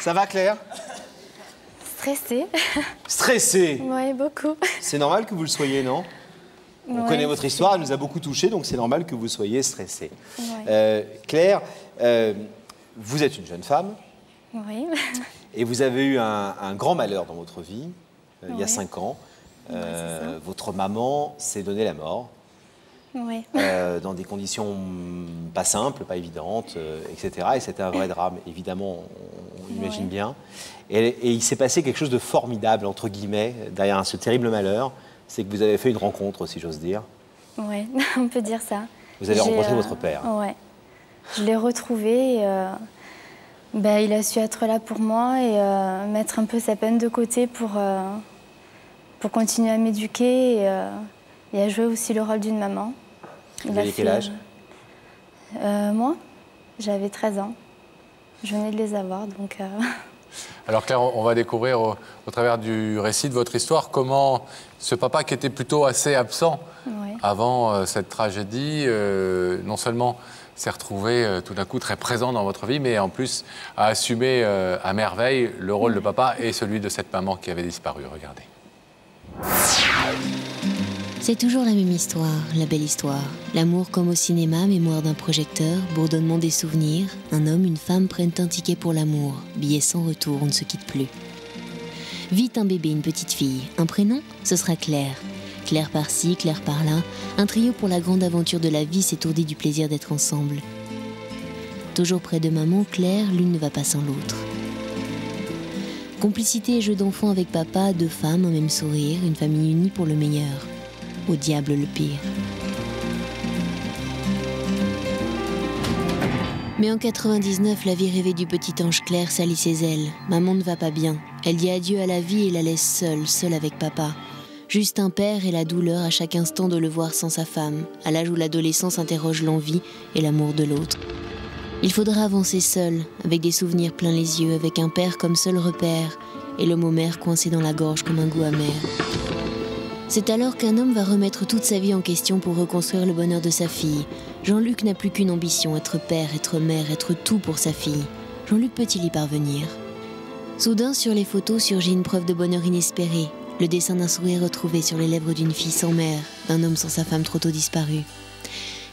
Ça va, Claire? Stressée. Stressée? Oui, beaucoup. C'est normal que vous le soyez, non? On connaît votre histoire, elle nous a beaucoup touchés, donc c'est normal que vous soyez stressée. Claire, vous êtes une jeune femme. Oui. Et vous avez eu un grand malheur dans votre vie, il y a 5 ans. Votre maman s'est donné la mort. Oui. Dans des conditions pas simples, pas évidentes, etc. Et c'était un vrai drame, évidemment, on imagine bien. Et il s'est passé quelque chose de formidable, entre guillemets, derrière ce terrible malheur. C'est que vous avez fait une rencontre, si j'ose dire. Oui, on peut dire ça. Vous avez rencontré votre père. Oui. Je l'ai retrouvé. Il a su être là pour moi et mettre un peu sa peine de côté pour continuer à m'éduquer et à jouer aussi le rôle d'une maman. Vous avez quel âge? Moi, j'avais 13 ans. Je venais de les avoir, donc... Alors Claire, on va découvrir au travers du récit de votre histoire comment ce papa qui était plutôt assez absent avant cette tragédie, non seulement s'est retrouvé tout d'un coup très présent dans votre vie, mais en plus a assumé à merveille le rôle de papa et celui de cette maman qui avait disparu. Regardez. C'est toujours la même histoire, la belle histoire. L'amour comme au cinéma, mémoire d'un projecteur, bourdonnement des souvenirs. Un homme, une femme prennent un ticket pour l'amour. Billet sans retour, on ne se quitte plus. Vite un bébé, une petite fille. Un prénom, ce sera Claire. Claire par-ci, Claire par-là. Un trio pour la grande aventure de la vie s'étourdit du plaisir d'être ensemble. Toujours près de maman, Claire, l'une ne va pas sans l'autre. Complicité et jeu d'enfant avec papa, 2 femmes, un même sourire, une famille unie pour le meilleur. Au diable le pire. Mais en 99, la vie rêvée du petit ange Claire salit ses ailes. Maman ne va pas bien. Elle dit adieu à la vie et la laisse seule avec papa. Juste un père et la douleur à chaque instant de le voir sans sa femme, à l'âge où l'adolescence interroge l'envie et l'amour de l'autre. Il faudra avancer seul, avec des souvenirs plein les yeux, avec un père comme seul repère, et le mot mère coincé dans la gorge comme un goût amer. C'est alors qu'un homme va remettre toute sa vie en question pour reconstruire le bonheur de sa fille. Jean-Luc n'a plus qu'une ambition, être père, être mère, être tout pour sa fille. Jean-Luc peut-il y parvenir? Soudain, sur les photos surgit une preuve de bonheur inespéré. Le dessin d'un sourire retrouvé sur les lèvres d'une fille sans mère, d'un homme sans sa femme trop tôt disparue.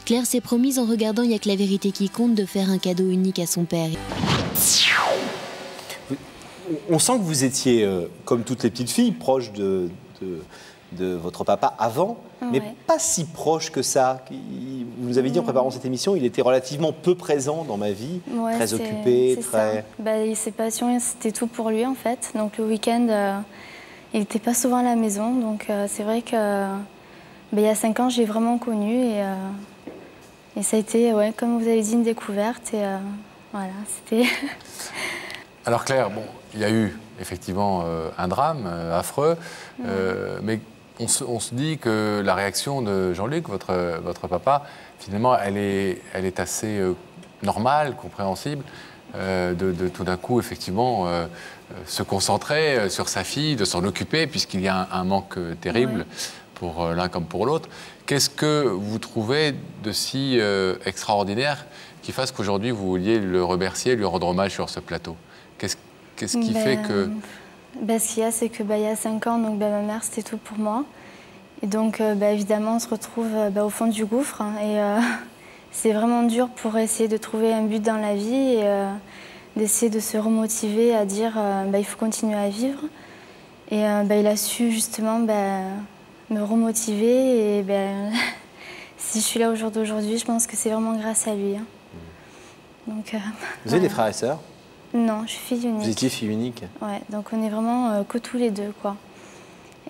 Claire s'est promise en regardant Il y a que la vérité qui compte de faire un cadeau unique à son père. On sent que vous étiez, comme toutes les petites filles, proche de votre papa avant, mais pas si proche que ça. Vous nous avez dit en préparant cette émission, il était relativement peu présent dans ma vie, très occupé, très... Ses passions, c'était tout pour lui en fait. Donc le week-end, il n'était pas souvent à la maison. Donc c'est vrai que il y a 5 ans, je l'ai vraiment connu et ça a été, comme vous avez dit, une découverte. Et voilà, c'était... Alors Claire, bon, il y a eu effectivement un drame affreux, mais on se dit que la réaction de Jean-Luc, votre papa, finalement, elle est assez normale, compréhensible, de tout d'un coup, effectivement, se concentrer sur sa fille, de s'en occuper, puisqu'il y a un manque terrible pour l'un comme pour l'autre. Qu'est-ce que vous trouvez de si extraordinaire qui fasse qu'aujourd'hui, vous vouliez le remercier, lui rendre hommage sur ce plateau? Qu'est-ce qui fait que... Ce qu'il y a, c'est que il y a 5 ans, donc, ma mère, c'était tout pour moi. Et donc, évidemment, on se retrouve au fond du gouffre. Et c'est vraiment dur pour essayer de trouver un but dans la vie et d'essayer de se remotiver à dire il faut continuer à vivre. Et il a su justement me remotiver. Et si je suis là au jour d'aujourd'hui, je pense que c'est vraiment grâce à lui. Hein. Donc, vous avez des frères et sœurs? Non, je suis fille unique. Vous étiez fille unique? Ouais, donc on est vraiment que tous les deux, quoi.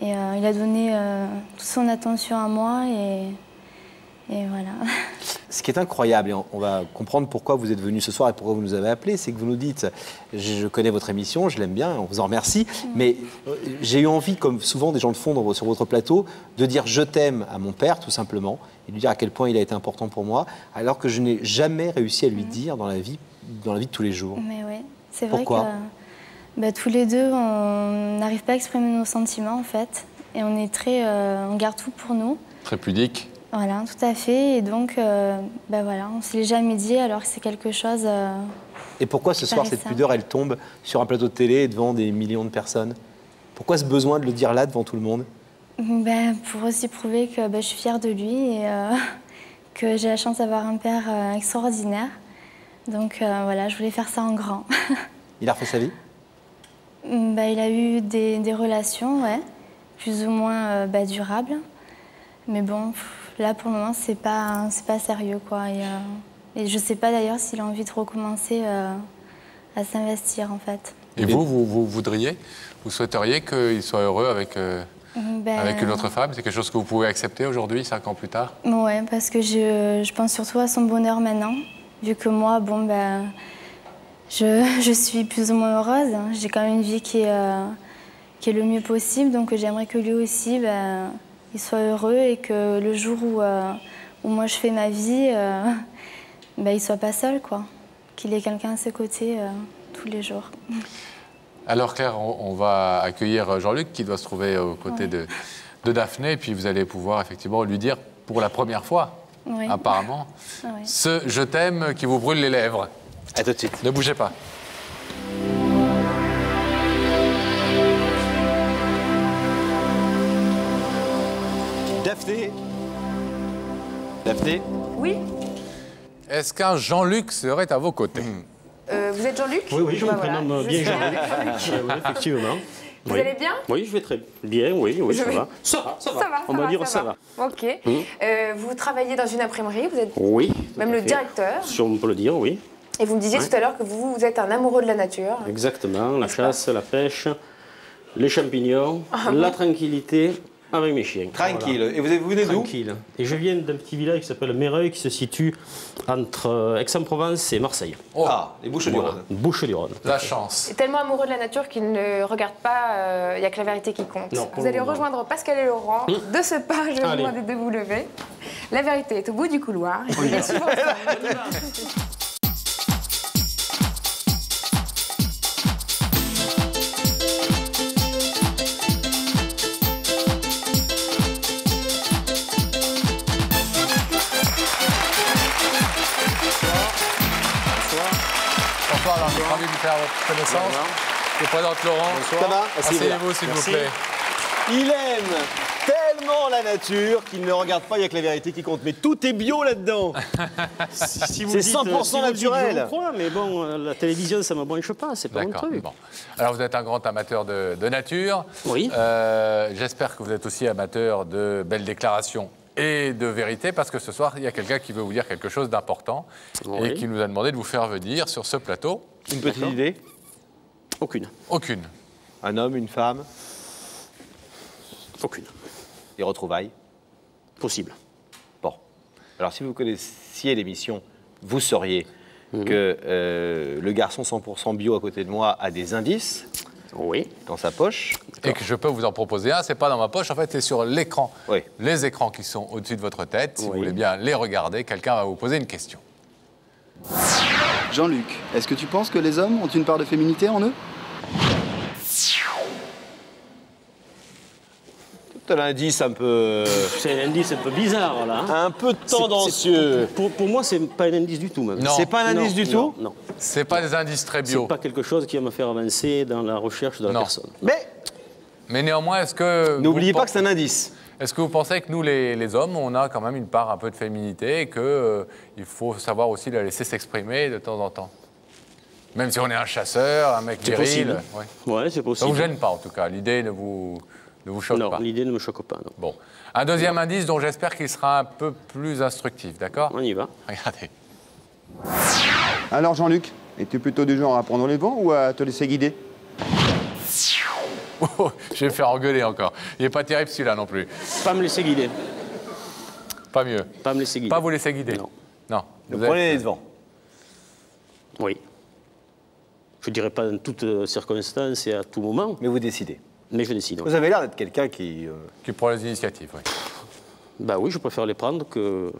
Et il a donné toute son attention à moi et voilà. Ce qui est incroyable, et on va comprendre pourquoi vous êtes venu ce soir et pourquoi vous nous avez appelés, c'est que vous nous dites, je connais votre émission, je l'aime bien, on vous en remercie, mais j'ai eu envie, comme souvent des gens le font sur votre plateau, de dire je t'aime à mon père, tout simplement, et de lui dire à quel point il a été important pour moi, alors que je n'ai jamais réussi à lui dire dans la vie de tous les jours. Mais oui, c'est vrai que tous les deux, on n'arrive pas à exprimer nos sentiments, en fait, et on est on garde tout pour nous. Très pudique. Voilà, tout à fait. Et donc, voilà, on ne se l'est jamais dit alors que c'est quelque chose... Et pourquoi ce soir, cette pudeur, elle tombe sur un plateau de télé devant des millions de personnes? Pourquoi ce besoin de le dire là, devant tout le monde? Pour aussi prouver que je suis fière de lui et que j'ai la chance d'avoir un père extraordinaire. Donc voilà, je voulais faire ça en grand. Il a refait sa vie? Il a eu des relations, ouais, plus ou moins durables. Mais bon, là pour le moment, c'est pas sérieux, quoi. Et je sais pas d'ailleurs s'il a envie de recommencer à s'investir, en fait. Et vous voudriez, vous souhaiteriez qu'il soit heureux avec une autre femme? C'est quelque chose que vous pouvez accepter aujourd'hui, 5 ans plus tard? Ouais, parce que je pense surtout à son bonheur maintenant, vu que moi, je suis plus ou moins heureuse. J'ai quand même une vie qui est le mieux possible, donc j'aimerais que lui aussi, il soit heureux et que le jour où moi je fais ma vie, il soit pas seul, quoi. Qu'il ait quelqu'un à ses côtés tous les jours. Alors Claire, on va accueillir Jean-Luc qui doit se trouver aux côtés de Daphné, et puis vous allez pouvoir effectivement lui dire pour la première fois, apparemment, ce « je t'aime » qui vous brûle les lèvres. À tout de suite. Ne bougez pas. Daphné. Daphné. Oui. Est-ce qu'un Jean-Luc serait à vos côtés? Vous êtes Jean-Luc? Oui, je me prénomme bien Jean-Luc. Oui, effectivement. Vous allez bien? Oui, je vais très bien, oui, ça va. Ça va. On va dire ça va. Ok. Vous travaillez dans une imprimerie, vous êtes même le directeur. Si on peut le dire, oui. Et vous me disiez tout à l'heure que vous êtes un amoureux de la nature. Exactement, la chasse, la pêche, les champignons, la tranquillité avec mes chiens. Tranquille. Voilà. Et vous venez d'où? Tranquille. Et je viens d'un petit village qui s'appelle Méreuil, qui se situe entre Aix-en-Provence et Marseille. Oh, les Bouches-du-Rhône. Bouches-du-Rhône. La chance. Et tellement amoureux de la nature qu'il ne regarde pas, il n'y a que la vérité qui compte. Non, vous allez rejoindre Pascal et Laurent. De ce pas, je vous demande de vous lever. La vérité est au bout du couloir. Et vous la suivre ensemble. Bonsoir, alors, j'ai envie de faire votre connaissance. Je vous présente Laurent. Ça va? Asseyez-vous, s'il vous plaît. Il aime tellement la nature qu'il ne regarde pas, il n'y a que la vérité qui compte. Mais tout est bio là-dedans. Si c'est 100% naturel. Je le crois, mais bon, la télévision, ça ne me branche pas, c'est pas mon truc. Bon. Alors, vous êtes un grand amateur de nature. Oui. J'espère que vous êtes aussi amateur de belles déclarations et de vérité, parce que ce soir, il y a quelqu'un qui veut vous dire quelque chose d'important et qui nous a demandé de vous faire venir sur ce plateau. Une petite idée? Aucune. Aucune. Un homme, une femme? Aucune. Des retrouvailles? Possible. Bon. Alors, si vous connaissiez l'émission, vous sauriez que le garçon 100% bio à côté de moi a des indices dans sa poche. Et que je peux vous en proposer un, c'est pas dans ma poche, en fait, c'est sur l'écran. Oui. Les écrans qui sont au-dessus de votre tête, si vous voulez bien les regarder, quelqu'un va vous poser une question. Jean-Luc, est-ce que tu penses que les hommes ont une part de féminité en eux? C'est un indice un peu... C'est un indice un peu bizarre, là. Un peu tendancieux. Pour moi, c'est pas un indice du tout, même. Non. C'est pas un indice du tout? Non. C'est pas des indices très bio. C'est pas quelque chose qui va me faire avancer dans la recherche de la personne. Mais néanmoins, est-ce que... N'oubliez pas que c'est un indice. Est-ce que vous pensez que nous, les hommes, on a quand même une part un peu de féminité et qu'il faut savoir aussi la laisser s'exprimer de temps en temps? Même si on est un chasseur, un mec viril. Ouais, c'est possible. Ça ne vous gêne pas, en tout cas. L'idée ne vous choque pas? Non, l'idée ne me choque pas, non. Bon. Un deuxième indice dont j'espère qu'il sera un peu plus instructif, d'accord? On y va. Regardez. Alors Jean-Luc, es-tu plutôt du genre à prendre les vents ou à te laisser guider? Oh, je vais me faire engueuler encore. Il n'est pas terrible celui-là non plus. Pas me laisser guider. Pas mieux. Pas me laisser guider. Pas vous laisser guider. Non. Non. Vous prenez les devants. Oui. Je ne dirais pas dans toutes circonstances et à tout moment. Mais vous décidez. Mais je décide. Vous avez l'air d'être quelqu'un qui prend les initiatives, oui. Bah oui, je préfère les prendre que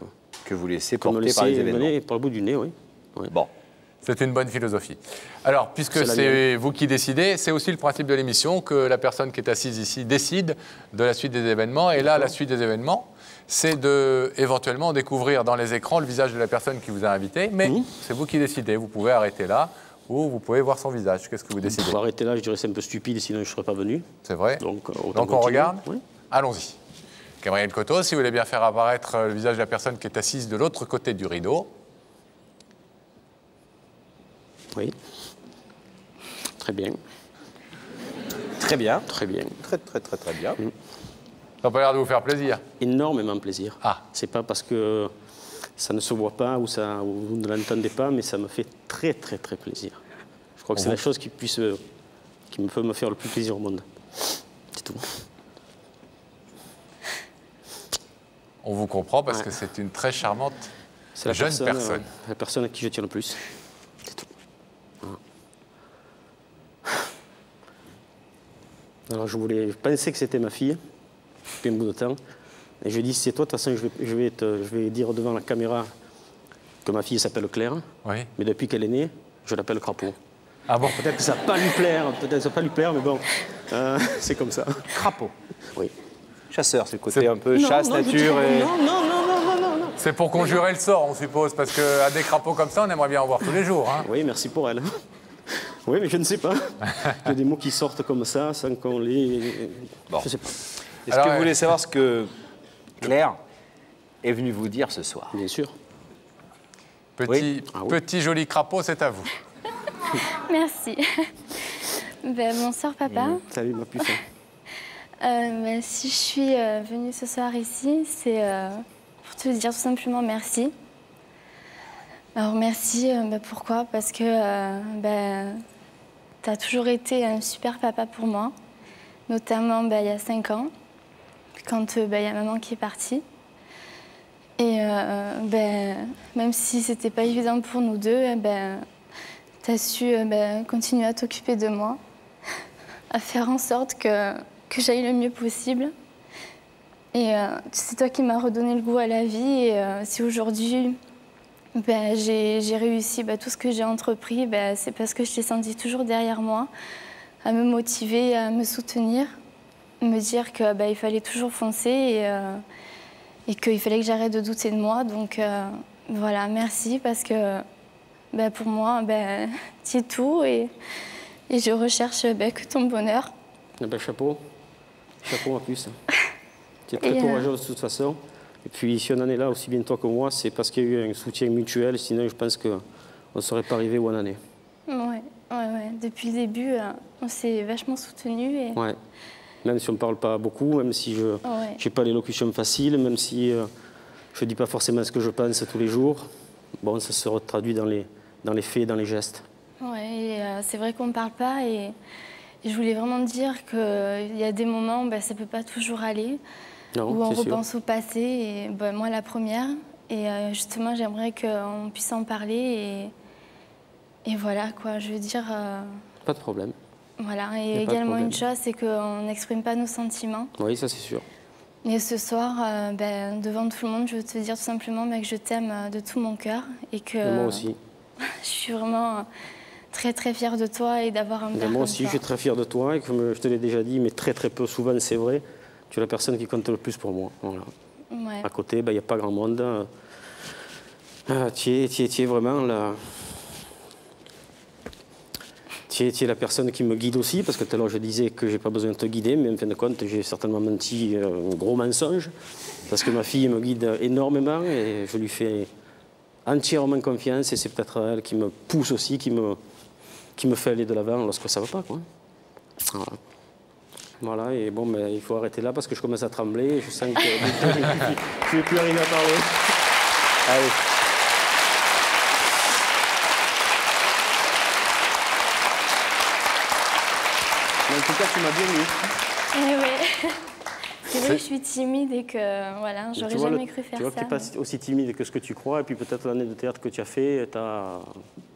vous laissez me porter par les événements. mener par le bout du nez, oui. Bon. C'est une bonne philosophie. Alors, puisque c'est vous qui décidez, c'est aussi le principe de l'émission que la personne qui est assise ici décide de la suite des événements. Et là, la suite des événements, c'est de éventuellement découvrir dans les écrans le visage de la personne qui vous a invité. Mais c'est vous qui décidez. Vous pouvez arrêter là ou vous pouvez voir son visage. Qu'est-ce que vous décidez? Pour arrêter là, je dirais c'est un peu stupide, sinon je ne serais pas venu. C'est vrai. Donc on regarde. Oui. Allons-y. Gabriel Coteau, si vous voulez bien faire apparaître le visage de la personne qui est assise de l'autre côté du rideau. Oui. Très bien. Très bien. Très bien. Très bien. Ça n'a pas l'air de vous faire plaisir? Énormément plaisir. Ah. C'est pas parce que ça ne se voit pas ou vous ne l'entendez pas, mais ça me fait très plaisir. Je crois que c'est la chose qui peut me faire le plus plaisir au monde. C'est tout. On vous comprend parce que c'est une très charmante jeune personne. La personne à qui je tiens le plus. C'est tout. Voilà. Alors je pensais que c'était ma fille depuis un bout de temps. Et je lui ai dit, c'est toi, de toute façon, je vais dire devant la caméra que ma fille s'appelle Claire. Oui. Mais depuis qu'elle est née, je l'appelle Crapaud. Ah bon? Peut-être que ça va pas lui plaire, mais bon, c'est comme ça. Crapaud. Oui. Chasseur, c'est le côté un peu chasse, nature et... Non. C'est pour conjurer le sort, on suppose, parce qu'à des crapauds comme ça, on aimerait bien en voir tous les jours. Hein. Oui, merci pour elle. Oui, mais je ne sais pas. Il y a des mots qui sortent comme ça, sans qu'on les... Bon. Je ne sais pas. Est-ce que vous voulez savoir ce que Claire est venue vous dire ce soir? Bien sûr. Petit joli crapaud, c'est à vous. Merci. Bonsoir, papa. Salut, ma puce. Si je suis venue ce soir ici, c'est pour te dire tout simplement merci. Alors merci, pourquoi? Parce que tu as toujours été un super papa pour moi, notamment il y a 5 ans, quand il y a maman qui est partie. Et même si c'était pas évident pour nous deux, tu as su continuer à t'occuper de moi, à faire en sorte que j'aille le mieux possible. Et c'est toi qui m'as redonné le goût à la vie. Et si aujourd'hui j'ai réussi tout ce que j'ai entrepris, c'est parce que je t'ai senti toujours derrière moi, à me motiver, à me soutenir, me dire qu'il fallait toujours foncer et qu'il fallait que j'arrête de douter de moi. Donc voilà, merci parce que pour moi, tu es tout et je recherche que ton bonheur. Chapeau. Chapeau en plus. Tu es très courageuse de toute façon. Et puis si on en est là aussi bien toi que moi, c'est parce qu'il y a eu un soutien mutuel. Sinon, je pense qu'on ne serait pas arrivé où on en est. Ouais. Depuis le début, on s'est vachement soutenus. Et... Ouais. Même si on ne parle pas beaucoup, même si je n'ai pas l'élocution facile, même si je ne dis pas forcément ce que je pense tous les jours, bon, ça se traduit dans les faits, dans les gestes. Ouais, c'est vrai qu'on ne parle pas et je voulais vraiment dire qu'il y a des moments où ça ne peut pas toujours aller, où on repense au passé, et moi la première. Et justement, j'aimerais qu'on puisse en parler et voilà, quoi, je veux dire... Pas de problème. Voilà, et également une chose, c'est qu'on n'exprime pas nos sentiments. Oui, ça c'est sûr. Et ce soir, devant tout le monde, je veux te dire tout simplement que je t'aime de tout mon cœur et que... Et moi aussi. Je suis vraiment très fière de toi et d'avoir un père comme moi aussi, toi. je suis très fier de toi et comme je te l'ai déjà dit, mais très peu souvent, c'est vrai, tu es la personne qui compte le plus pour moi. Voilà. Ouais. À côté, il n'y a pas grand monde. Tu es vraiment la... Tu es la personne qui me guide aussi, parce que tout à l'heure je disais que je n'ai pas besoin de te guider, mais en fin de compte, j'ai certainement menti un gros mensonge, parce que ma fille me guide énormément et je lui fais entièrement confiance et c'est peut-être elle qui me pousse aussi, qui me fait aller de l'avant lorsque ça ne va pas, quoi. Voilà, et bon, il faut arrêter là parce que je commence à trembler et je sens que je ne vais plus arriver à parler. Allez. Mais en tout cas, tu m'as bien mis. Ouais. C'est vrai que je suis timide et que voilà, j'aurais jamais cru faire ça. Tu vois que tu n'es pas aussi timide que ce que tu crois, et puis peut-être l'année de théâtre que tu as fait, t'as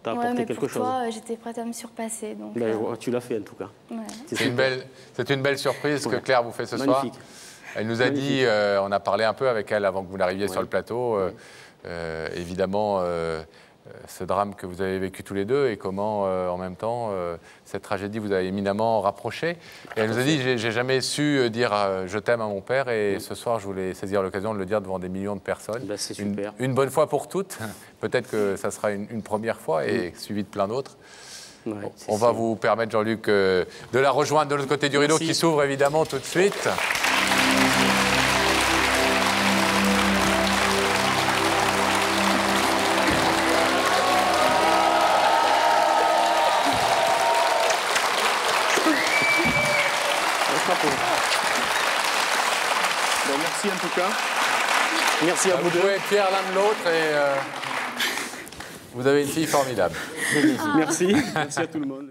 apporté quelque chose. Pour toi, j'étais prête à me surpasser. Donc, tu l'as fait en tout cas. Ouais. C'est une belle surprise que Claire vous fait ce soir. Elle nous a dit, on a parlé un peu avec elle avant que vous n'arriviez sur le plateau, évidemment, ce drame que vous avez vécu tous les deux et comment, en même temps, cette tragédie vous a éminemment rapprochés. Et elle nous a dit, j'ai jamais su dire je t'aime à mon père et ce soir, je voulais saisir l'occasion de le dire devant des millions de personnes. C'est super. Une bonne fois pour toutes. Peut-être que ça sera une première fois et suivi de plein d'autres. Ouais, On va vous permettre, Jean-Luc, de la rejoindre de l'autre côté du rideau qui s'ouvre évidemment tout de suite. Merci en tout cas. Merci à vous deux. Vous pouvez être fiers l'un de l'autre et vous avez une fille formidable. Merci. Merci à tout le monde.